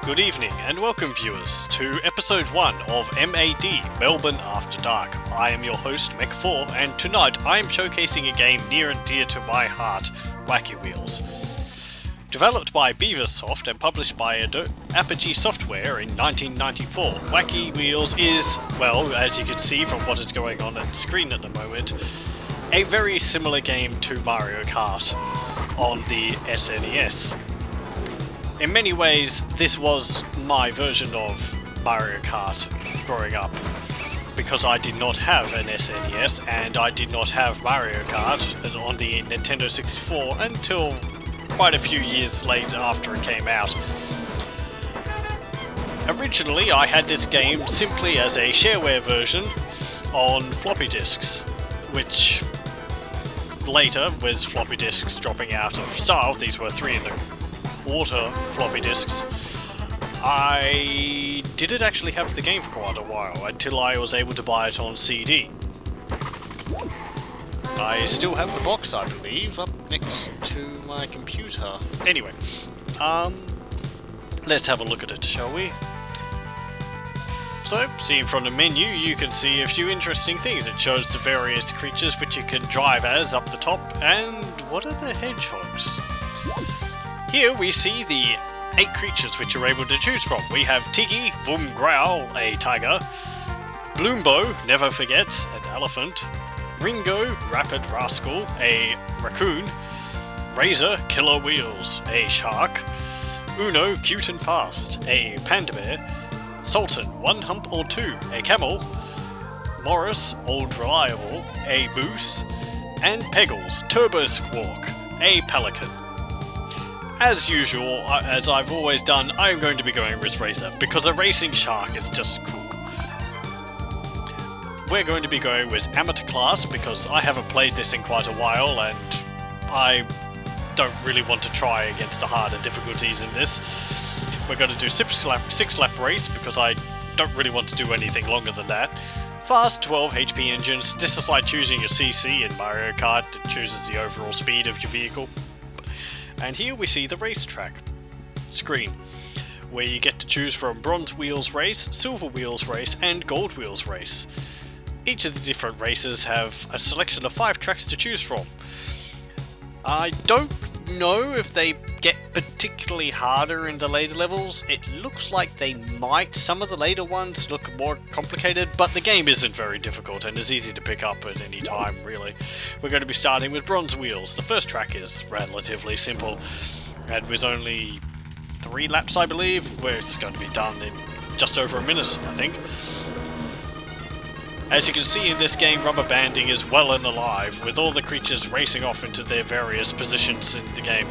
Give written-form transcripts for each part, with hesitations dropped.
Good evening and welcome viewers to episode 1 of MAD, Melbourne After Dark. I am your host Mech4 and tonight I am showcasing a game near and dear to my heart, Wacky Wheels. Developed by Beaversoft and published by Apogee Software in 1994, Wacky Wheels is, well, as you can see from what is going on the screen at the moment, a very similar game to Mario Kart on the SNES. In many ways, this was my version of Mario Kart growing up, because I did not have an SNES and I did not have Mario Kart on the Nintendo 64 until quite a few years later after it came out. Originally, I had this game simply as a shareware version on floppy disks, which later, with floppy disks dropping out of style, these were 3.25 floppy disks, I didn't actually have the game for quite a while, until I was able to buy it on CD. I still have the box, I believe, up next to my computer. Anyway, let's have a look at it, shall we? So, seeing from the menu, you can see a few interesting things. It shows the various creatures which you can drive as up the top, and what are the hedgehogs? Here we see the 8 creatures which you're able to choose from. We have Tiggy, Vum Growl, a tiger, Bloombo, never forgets, an elephant, Ringo, Rapid Rascal, a raccoon, Razor, Killer Wheels, a shark, Uno, Cute and Fast, a panda bear, Sultan, One Hump or Two, a camel, Morris, Old Reliable, a moose, and Peggles, Turbo Squawk, a pelican. As usual, as I've always done, I am going to be going with Razor, because a racing shark is just cool. We're going to be going with Amateur Class, because I haven't played this in quite a while, and I don't really want to try against the harder difficulties in this. We're going to do 6-lap race, because I don't really want to do anything longer than that. Fast 12 HP engines. This is like choosing your CC in Mario Kart. It chooses the overall speed of your vehicle. And here we see the racetrack screen, where you get to choose from Bronze Wheels Race, Silver Wheels Race, and Gold Wheels Race. Each of the different races have a selection of 5 tracks to choose from. I don't know if they get particularly harder in the later levels. It looks like they might. Some of the later ones look more complicated, but the game isn't very difficult and is easy to pick up at any time, really. We're going to be starting with Bronze Wheels. The first track is relatively simple, and with only 3 laps, I believe, where it's going to be done in just over a minute, I think. As you can see in this game, rubber banding is well and alive, with all the creatures racing off into their various positions in the game.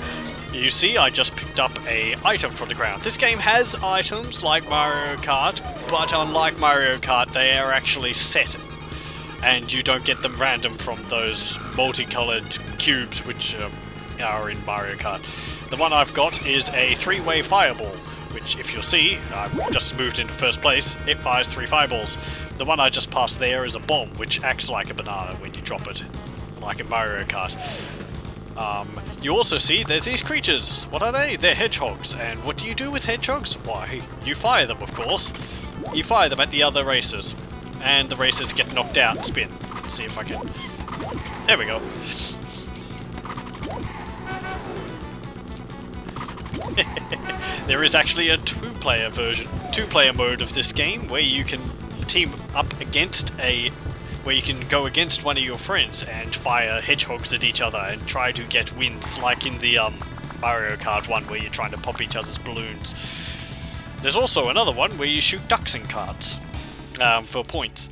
You see, I just picked up an item from the ground. This game has items like Mario Kart, but unlike Mario Kart, they are actually set, and you don't get them random from those multicolored cubes which are in Mario Kart. The one I've got is a 3-way fireball, which, if you'll see, I've just moved into first place, it fires 3 fireballs. The one I just passed there is a bomb, which acts like a banana when you drop it, like in Mario Kart. You also see there's these creatures. What are they? They're hedgehogs. And what do you do with hedgehogs? Why, you fire them, of course. You fire them at the other racers, and the racers get knocked out and spin. Let's see if I can... There we go. There is actually a 2-player mode of this game, where you can team up against where you can go against one of your friends and fire hedgehogs at each other and try to get wins, like in the Mario Kart one where you're trying to pop each other's balloons. There's also another one where you shoot ducks in carts for points.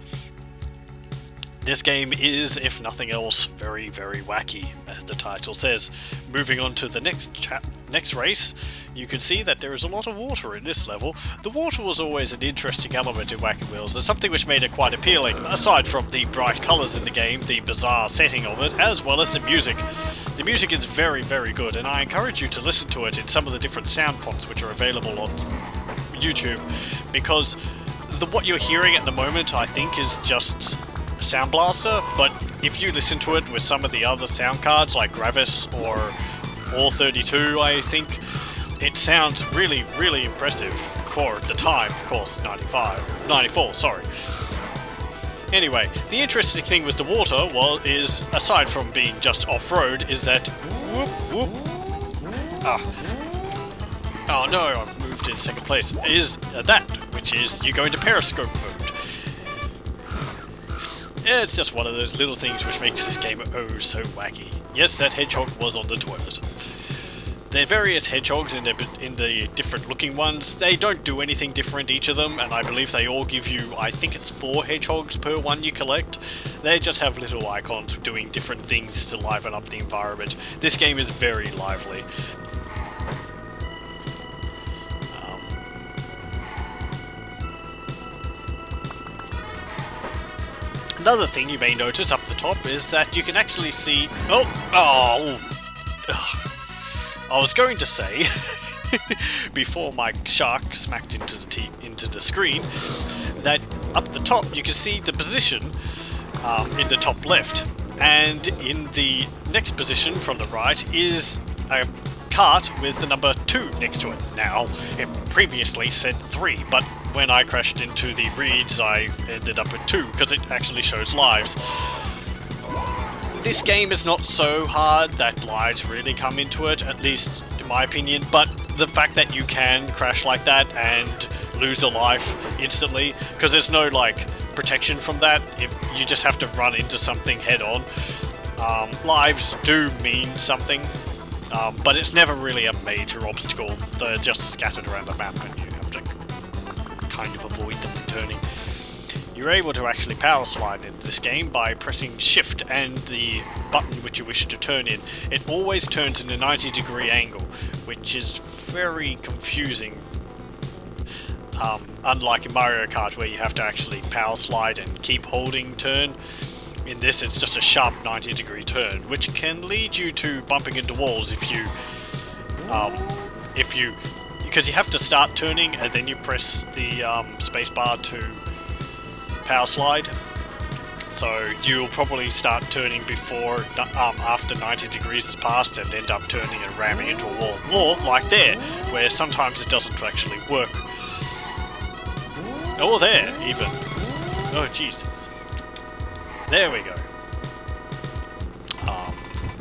This game is, if nothing else, very, very wacky, as the title says. Moving on to the next race, you can see that there is a lot of water in this level. The water was always an interesting element in Wacky Wheels. There's something which made it quite appealing, aside from the bright colours in the game, the bizarre setting of it, as well as the music. The music is very, very good, and I encourage you to listen to it in some of the different sound fonts which are available on YouTube, because what you're hearing at the moment, I think, is just Sound Blaster, but if you listen to it with some of the other sound cards like Gravis or All32, I think, it sounds really, really impressive for the time, of course, 94, sorry. Anyway, the interesting thing with the water, is, aside from being just off-road, is that... Oh no, I've moved in second place. Is that, which is you go into periscope mode. It's just one of those little things which makes this game oh so wacky. Yes, that hedgehog was on the toilet. There are various hedgehogs in the different looking ones. They don't do anything different, each of them, and I believe they all give you, I think it's 4 hedgehogs per one you collect. They just have little icons doing different things to liven up the environment. This game is very lively. Another thing you may notice up the top is that you can actually see... I was going to say, before my shark smacked into the screen, that up the top you can see the position in the top left, and in the next position from the right is a cart with the number 2 next to it. Now, it previously said 3, but when I crashed into the reeds I ended up with 2, because it actually shows lives. This game is not so hard that lives really come into it, at least in my opinion, but the fact that you can crash like that and lose a life instantly, because there's no like protection from that, if you just have to run into something head on. Lives do mean something, but it's never really a major obstacle. They're just scattered around the map and you have to kind of avoid them returning. You're able to actually power slide in this game by pressing shift and the button which you wish to turn in. It always turns in a 90-degree angle, which is very confusing. Unlike in Mario Kart where you have to actually power slide and keep holding turn, in this it's just a sharp 90-degree turn, which can lead you to bumping into walls because you have to start turning and then you press the spacebar to power slide, so you'll probably start turning before after 90 degrees has passed and end up turning and ramming into a wall. Or like there, where sometimes it doesn't actually work. Or there, even. Oh jeez. There we go.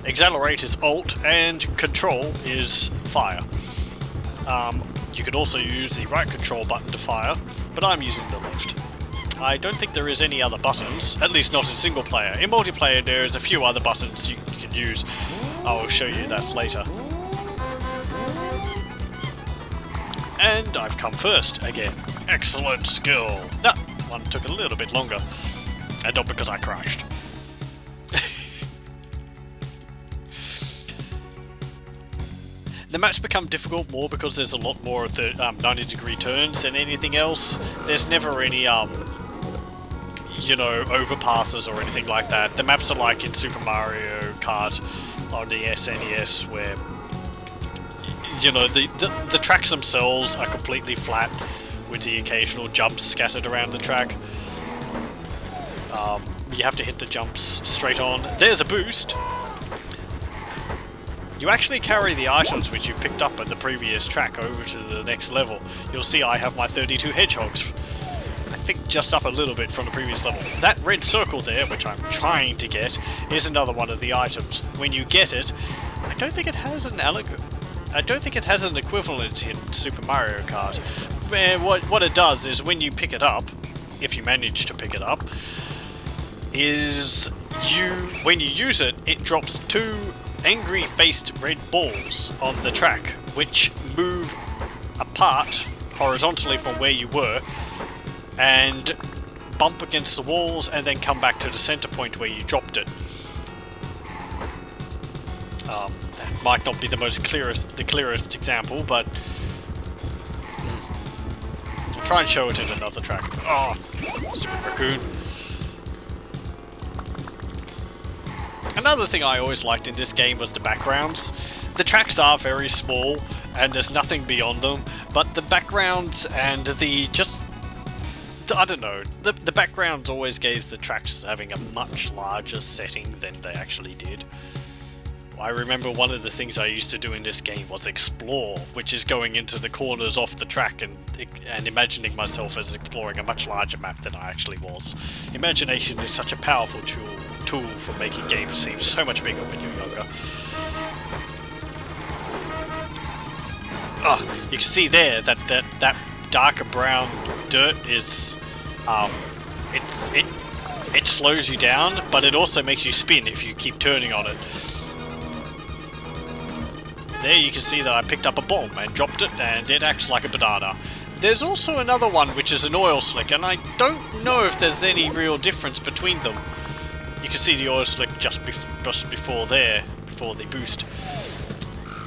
Accelerate is Alt and Control is fire. You could also use the right control button to fire, but I'm using the left. I don't think there is any other buttons, at least not in single player. In multiplayer there is a few other buttons you can use. I will show you that later. And I've come first again. Excellent skill. That one took a little bit longer, and not because I crashed. The maps become difficult more because there's a lot more of the 90-degree turns than anything else. There's never any overpasses or anything like that. The maps are like in Super Mario Kart on the SNES, where the tracks themselves are completely flat with the occasional jumps scattered around the track. You have to hit the jumps straight on. There's a boost. You actually carry the items which you picked up at the previous track over to the next level. You'll see I have my 32 hedgehogs. I think just up a little bit from the previous level. That red circle there, which I'm trying to get, is another one of the items. When you get it, I don't think it has an equivalent in Super Mario Kart. Where what it does is when you pick it up, if you manage to pick it up, is when you use it, it drops 2 angry-faced red balls on the track, which move apart horizontally from where you were and bump against the walls and then come back to the center point where you dropped it. That might not be the clearest example, but I'll try and show it in another track. Oh, stupid raccoon. Another thing I always liked in this game was the backgrounds. The tracks are very small and there's nothing beyond them, but the backgrounds and the backgrounds always gave the tracks having a much larger setting than they actually did. I remember one of the things I used to do in this game was explore, which is going into the corners off the track and imagining myself as exploring a much larger map than I actually was. Imagination is such a powerful tool for making games seem so much bigger when you're younger. You can see there that darker brown dirt is, it slows you down, but it also makes you spin if you keep turning on it. There you can see that I picked up a bomb and dropped it, and it acts like a banana. There's also another one which is an oil slick, and I don't know if there's any real difference between them. You can see the oil slick just before there, before the boost.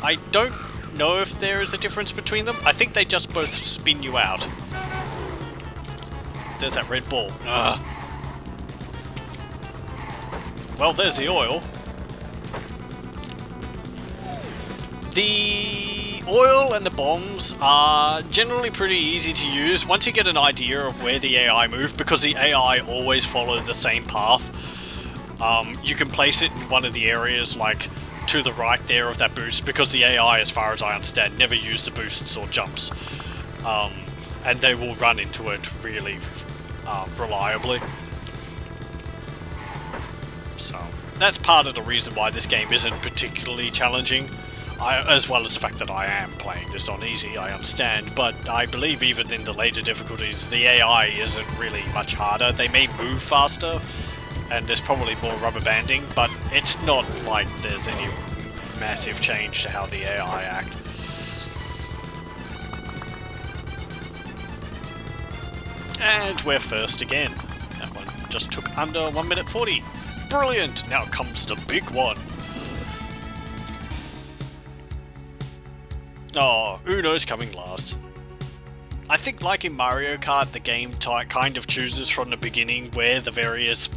I don't know if there is a difference between them. I think they just both spin you out. There's that red ball. Ugh. Well, there's the oil. The oil and the bombs are generally pretty easy to use once you get an idea of where the AI move, because the AI always follow the same path. You can place it in one of the areas, like to the right there of that boost, because the AI, as far as I understand, never use the boosts or jumps. And they will run into it really reliably. So that's part of the reason why this game isn't particularly challenging. As well as the fact that I am playing this on easy, I understand, but I believe even in the later difficulties, the AI isn't really much harder. They may move faster, and there's probably more rubber banding, but it's not like there's any massive change to how the AI act. And we're first again. That one just took under 1 minute 40. Brilliant! Now comes the big one. Oh, Uno's coming last. I think, like in Mario Kart, the game kind of chooses from the beginning where the various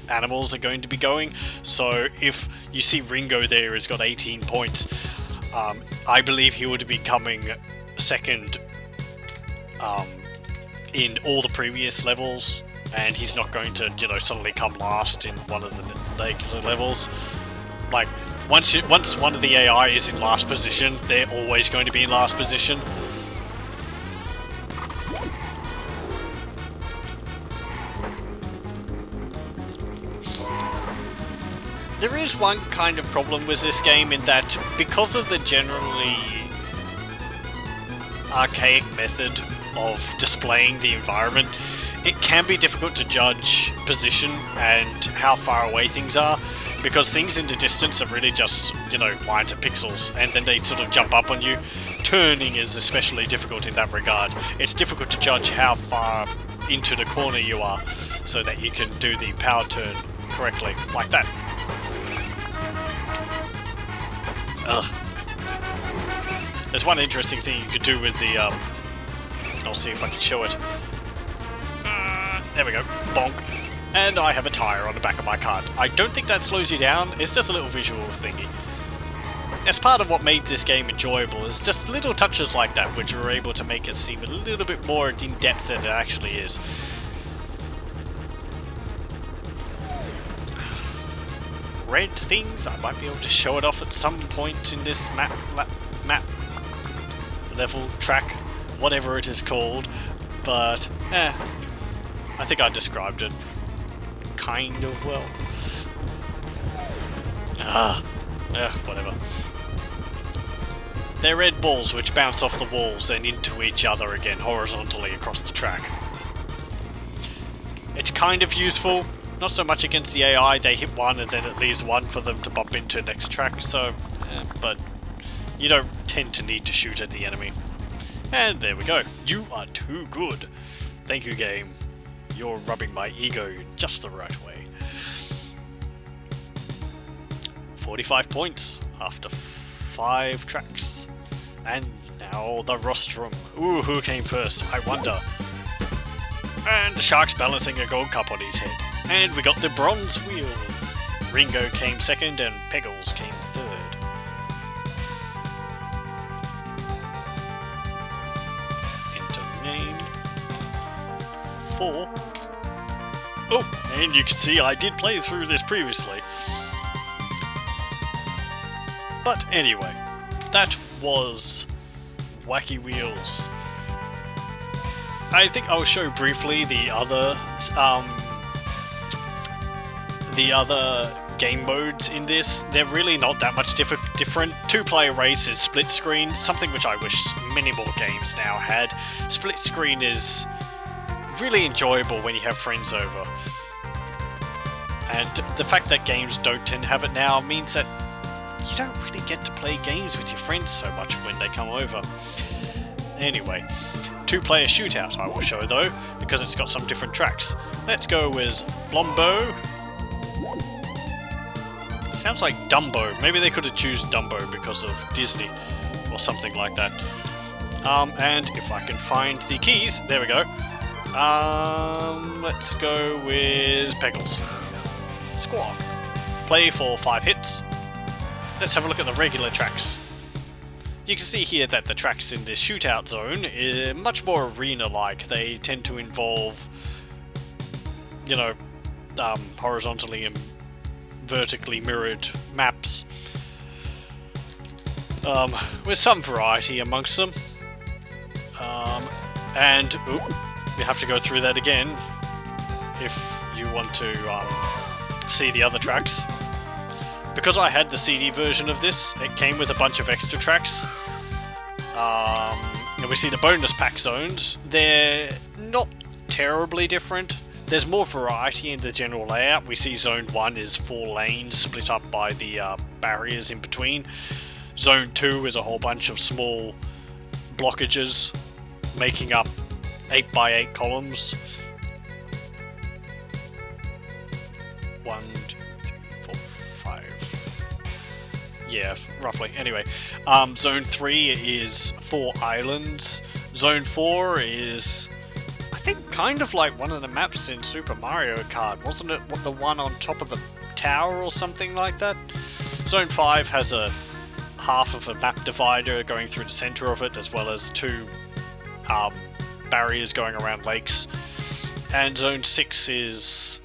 animals are going to be going. So if you see Ringo there has got 18 points, I believe he would be coming second in all the previous levels, and he's not going to, suddenly come last in one of the regular levels. Like, once one of the AI is in last position, they're always going to be in last position. There is one kind of problem with this game in that, because of the generally archaic method of displaying the environment, it can be difficult to judge position and how far away things are, because things in the distance are really just, lines of pixels, and then they sort of jump up on you. Turning is especially difficult in that regard. It's difficult to judge how far into the corner you are, so that you can do the power turn correctly, like that. Ugh. There's one interesting thing you could do with the, I'll see if I can show it. There we go. Bonk. And I have a tyre on the back of my cart. I don't think that slows you down, it's just a little visual thingy. That's part of what made this game enjoyable, is just little touches like that which were able to make it seem a little bit more in-depth than it actually is. Red things, I might be able to show it off at some point in this map, level, track, whatever it is called, but, I think I described it kind of well. Whatever. They're red balls which bounce off the walls and into each other again, horizontally across the track. It's kind of useful, not so much against the AI. They hit one and then it leaves one for them to bump into next track, so, but you don't tend to need to shoot at the enemy. And there we go. You are too good. Thank you, game. You're rubbing my ego just the right way. 45 points after 5 tracks. And now the rostrum. Ooh, who came first? I wonder. And the Shark's balancing a gold cup on his head. And we got the bronze wheel. Ringo came second and Peggles came third. Enter name. 4. Oh, and you can see I did play through this previously. But anyway, that was Wacky Wheels. I think I'll show briefly the other game modes in this. They're really not that much different. Two-player race is split screen, something which I wish many more games now had. Split screen is really enjoyable when you have friends over. And the fact that games don't tend to have it now means that you don't really get to play games with your friends so much when they come over. Anyway, two-player shootout I will show though, because it's got some different tracks. Let's go with Blombo. Sounds like Dumbo. Maybe they could have chosen Dumbo because of Disney or something like that. And if I can find the keys, there we go. Let's go with Peggles. Squawk. Play for 5 hits. Let's have a look at the regular tracks. You can see here that the tracks in this shootout zone are much more arena-like. They tend to involve, you know, horizontally and vertically mirrored maps, with some variety amongst them. And you have to go through that again if you want to see the other tracks. Because I had the CD version of this, it came with a bunch of extra tracks. And we see the bonus pack zones. They're not terribly different. There's more variety in the general layout. We see Zone 1 is 4 lanes split up by the barriers in between. Zone 2 is a whole bunch of small blockages making up 8x8 columns. 1, 2, 3, 4, 5. Yeah, roughly. Anyway, Zone 3 is 4 islands. Zone 4 is, I think, kind of like one of the maps in Super Mario Kart. Wasn't it the one on top of the tower or something like that? Zone 5 has a half of a map divider going through the center of it, as well as 2 barriers going around lakes. And Zone 6 is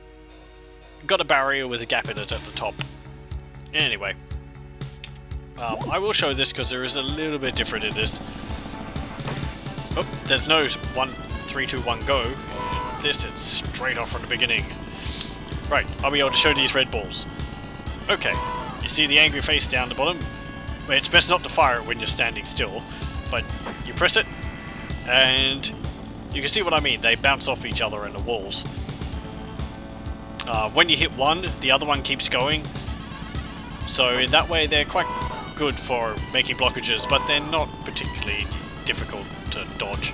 got a barrier with a gap in it at the top. Anyway, I will show this because there is a little bit different in this. Oh, there's no 1, 3, 2, 1, go. This it's straight off from the beginning. Right, I'll be able to show these red balls. Okay, you see the angry face down the bottom? Well, it's best not to fire it when you're standing still, but you press it, and you can see what I mean. They bounce off each other in the walls. When you hit one, the other one keeps going. So in that way, they're quite good for making blockages, but they're not particularly difficult to dodge.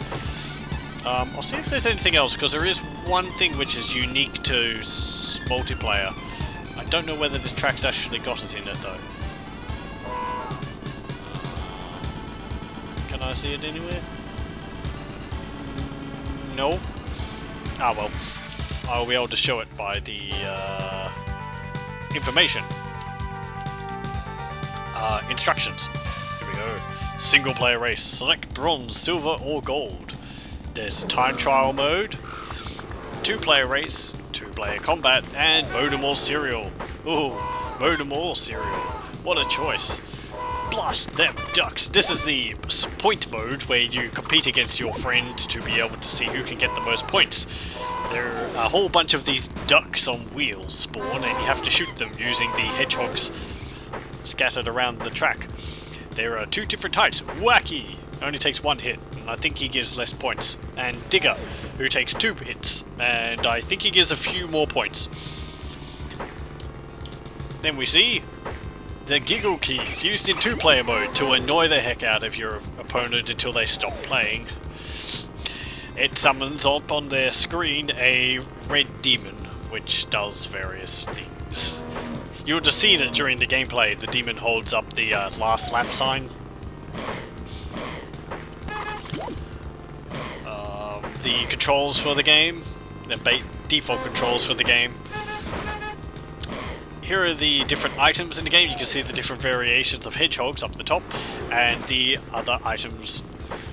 I'll see if there's anything else, because there is one thing which is unique to multiplayer. I don't know whether this track's actually got it in it, though. Can I see it anywhere? No? Ah, well. I'll be able to show it by the information. Instructions. Here we go. Single player race. Select bronze, silver, or gold. There's time trial mode, 2-player race, 2-player combat, and modem or serial. Ooh, modem or serial. What a choice. Blast them ducks. This is the point mode where you compete against your friend to be able to see who can get the most points. There are a whole bunch of these ducks on wheels spawn, and you have to shoot them using the hedgehogs scattered around the track. There are 2 different types. Wacky only takes 1 hit, and I think he gives less points. And Digger, who takes 2 hits, and I think he gives a few more points. Then we see the Giggle Keys, used in 2-player mode to annoy the heck out of your opponent until they stop playing. It summons up on their screen a red demon, which does various things. You would have seen it during the gameplay. The demon holds up the last lap sign. The controls for the game, the default controls for the game. Here are the different items in the game. You can see the different variations of hedgehogs up the top, and the other items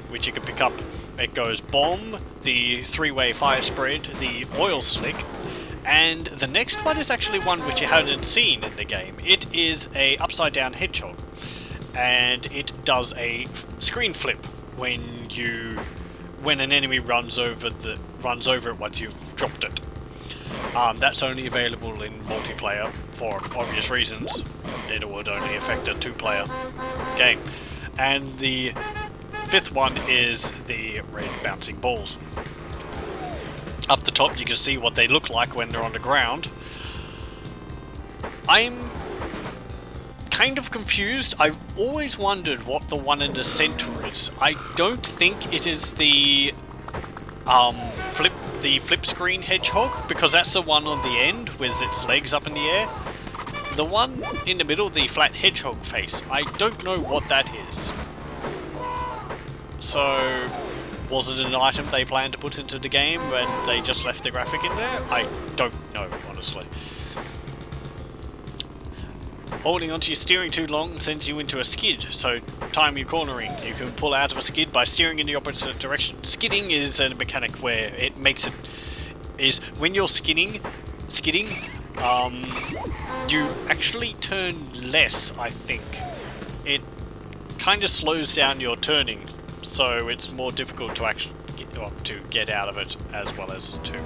which you can pick up. It goes bomb, the 3-way fire spread, the oil slick, and the next one is actually one which you hadn't seen in the game. It is a upside down hedgehog. and it does a screen flip when an enemy runs over it once you've dropped it. That's only available in multiplayer for obvious reasons. It would only affect a 2-player game. And the 5th one is the red bouncing balls. Up the top you can see what they look like when they're on the ground. I'm kind of confused. I've always wondered what the one in the center is. I don't think it is the flip screen hedgehog, because that's the one on the end with its legs up in the air. The one in the middle, the flat hedgehog face, I don't know what that is. So, was it an item they planned to put into the game and they just left the graphic in there? I don't know, honestly. Holding onto your steering too long sends you into a skid, so time your cornering. You can pull out of a skid by steering in the opposite direction. Skidding is a mechanic where it makes it... is when you're skidding, you actually turn less, I think. It kind of slows down your turning, so it's more difficult to actually get out of it, as well as to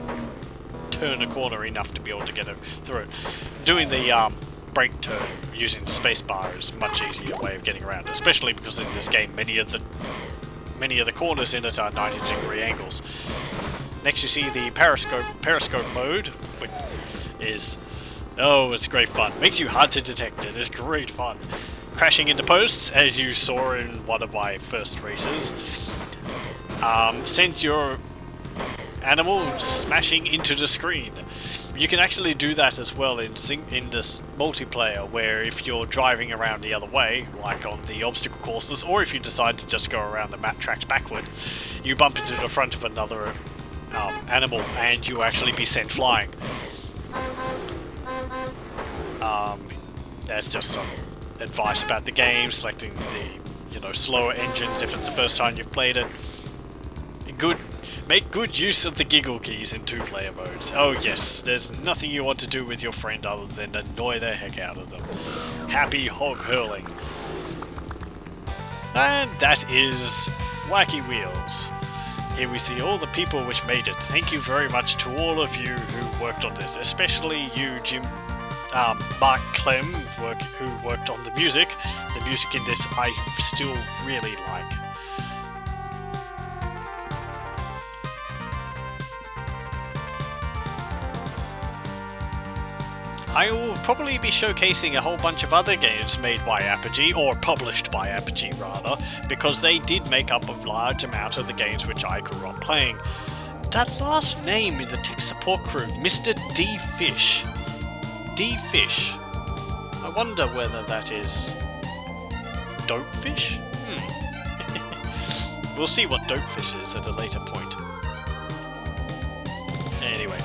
turn a corner enough to be able to get through it. Doing the brake turn using the spacebar is a much easier way of getting around, especially because in this game many of the corners in it are 90-degree angles. Next you see the periscope mode, which is, oh, it's great fun. Makes you hard to detect. It is great fun. Crashing into posts, as you saw in one of my first races, sends your animal smashing into the screen. You can actually do that as well in this multiplayer, where if you're driving around the other way, like on the obstacle courses, or if you decide to just go around the map tracks backward, you bump into the front of another animal and you actually be sent flying. That's just some advice about the game, selecting the slower engines if it's the first time you've played it. Make good use of the giggle keys in 2-player modes. Oh yes, there's nothing you want to do with your friend other than annoy the heck out of them. Happy hog hurling. And that is Wacky Wheels. Here we see all the people which made it. Thank you very much to all of you who worked on this, especially you, Mark Clem, who worked on the music. The music in this I still really like. I will probably be showcasing a whole bunch of other games made by Apogee, or published by Apogee rather, because they did make up a large amount of the games which I grew up playing. That last name in the tech support crew, Mr. D. Fish. D. Fish. I wonder whether that is... Dopefish? We'll see what Dopefish is at a later point. Anyway.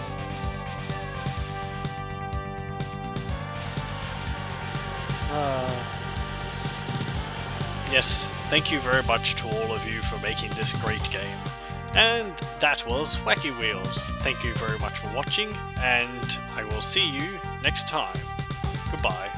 Yes, thank you very much to all of you for making this great game. And that was Wacky Wheels. Thank you very much for watching, and I will see you next time. Goodbye.